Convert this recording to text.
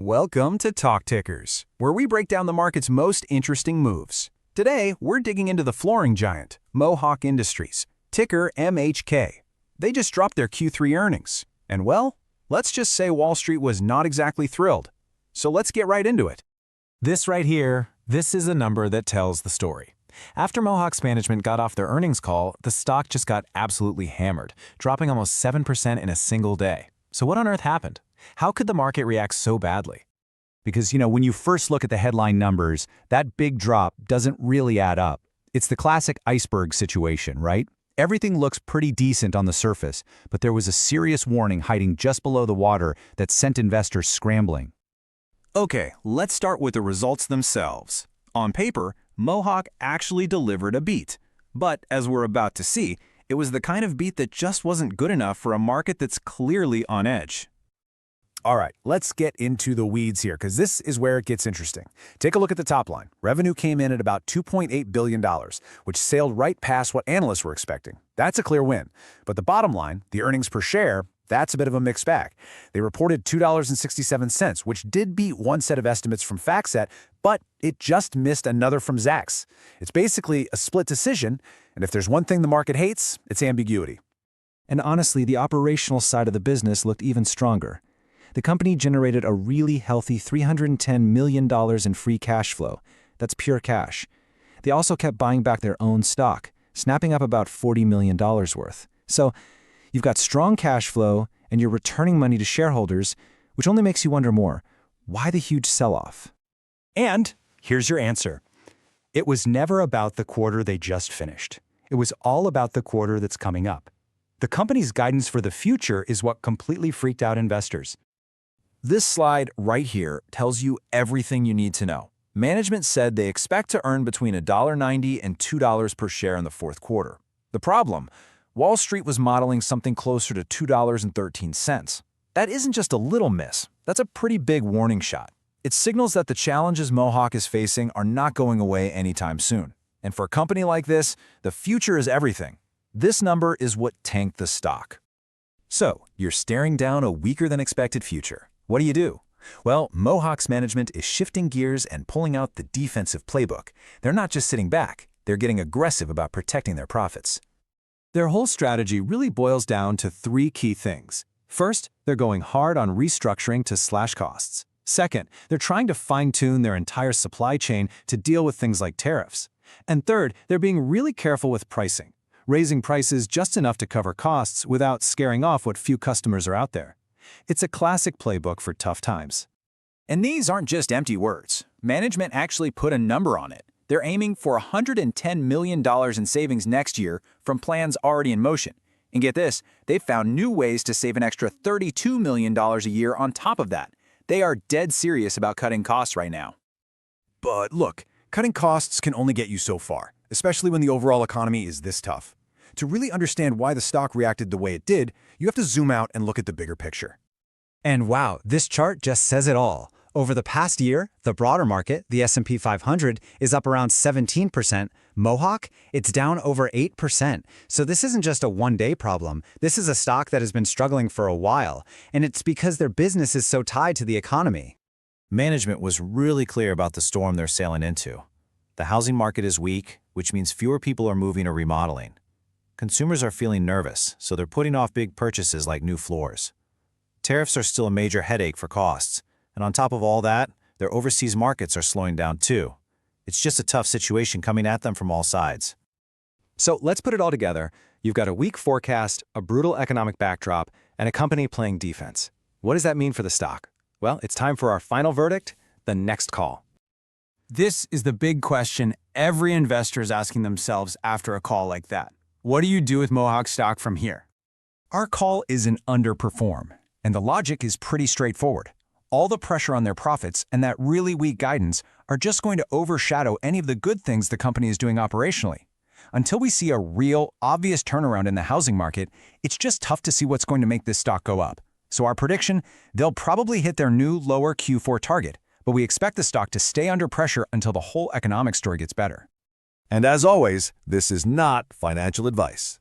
Welcome to Talk Tickers, where we break down the market's most interesting moves. Today, we're digging into the flooring giant, Mohawk Industries, ticker MHK. They just dropped their Q3 earnings. And well, let's just say Wall Street was not exactly thrilled. So let's get right into it. This right here, this is a number that tells the story. After Mohawk's management got off their earnings call, the stock just got absolutely hammered, dropping almost 7% in a single day. So what on earth happened? How could the market react so badly? Because, when you first look at the headline numbers, that big drop doesn't really add up. It's the classic iceberg situation, right? Everything looks pretty decent on the surface, but there was a serious warning hiding just below the water that sent investors scrambling. Okay, let's start with the results themselves. On paper, Mohawk actually delivered a beat. But as we're about to see, it was the kind of beat that just wasn't good enough for a market that's clearly on edge. All right, let's get into the weeds here, because this is where it gets interesting. Take a look at the top line. Revenue came in at about $2.8 billion, which sailed right past what analysts were expecting. That's a clear win. But the bottom line, the earnings per share, that's a bit of a mixed bag. They reported $2.67, which did beat one set of estimates from FactSet, but it just missed another from Zacks. It's basically a split decision, and if there's one thing the market hates, it's ambiguity. And honestly, the operational side of the business looked even stronger. The company generated a really healthy $310 million in free cash flow. That's pure cash. They also kept buying back their own stock, snapping up about $40 million worth. So you've got strong cash flow, and you're returning money to shareholders, which only makes you wonder more. Why the huge sell-off? And here's your answer. It was never about the quarter they just finished. It was all about the quarter that's coming up. The company's guidance for the future is what completely freaked out investors. This slide right here tells you everything you need to know. Management said they expect to earn between $1.90 and $2 per share in the fourth quarter. The problem? Wall Street was modeling something closer to $2.13. That isn't just a little miss. That's a pretty big warning shot. It signals that the challenges Mohawk is facing are not going away anytime soon. And for a company like this, the future is everything. This number is what tanked the stock. So, you're staring down a weaker-than-expected future. What do? Well, Mohawk's management is shifting gears and pulling out the defensive playbook. They're not just sitting back, they're getting aggressive about protecting their profits. Their whole strategy really boils down to three key things. First, they're going hard on restructuring to slash costs. Second, they're trying to fine-tune their entire supply chain to deal with things like tariffs. And third, they're being really careful with pricing, raising prices just enough to cover costs without scaring off what few customers are out there. It's a classic playbook for tough times. And these aren't just empty words. Management actually put a number on it. They're aiming for $110 million in savings next year from plans already in motion. And get this, they've found new ways to save an extra $32 million a year on top of that. They are dead serious about cutting costs right now. But look, cutting costs can only get you so far, especially when the overall economy is this tough. To really understand why the stock reacted the way it did, you have to zoom out and look at the bigger picture. And wow, this chart just says it all. Over the past year, the broader market, the S&P 500, is up around 17%. Mohawk, it's down over 8%. So this isn't just a one-day problem. This is a stock that has been struggling for a while, and it's because their business is so tied to the economy. Management was really clear about the storm they're sailing into. The housing market is weak, which means fewer people are moving or remodeling. Consumers are feeling nervous, so they're putting off big purchases like new floors. Tariffs are still a major headache for costs, and on top of all that, their overseas markets are slowing down too. It's just a tough situation coming at them from all sides. So let's put it all together. You've got a weak forecast, a brutal economic backdrop, and a company playing defense. What does that mean for the stock? Well, it's time for our final verdict, the next call. This is the big question every investor is asking themselves after a call like that. What do you do with Mohawk stock from here? Our call is an underperform, and the logic is pretty straightforward. All the pressure on their profits and that really weak guidance are just going to overshadow any of the good things the company is doing operationally. Until we see a real, obvious turnaround in the housing market, it's just tough to see what's going to make this stock go up. So our prediction, they'll probably hit their new lower Q4 target, but we expect the stock to stay under pressure until the whole economic story gets better. And as always, this is not financial advice.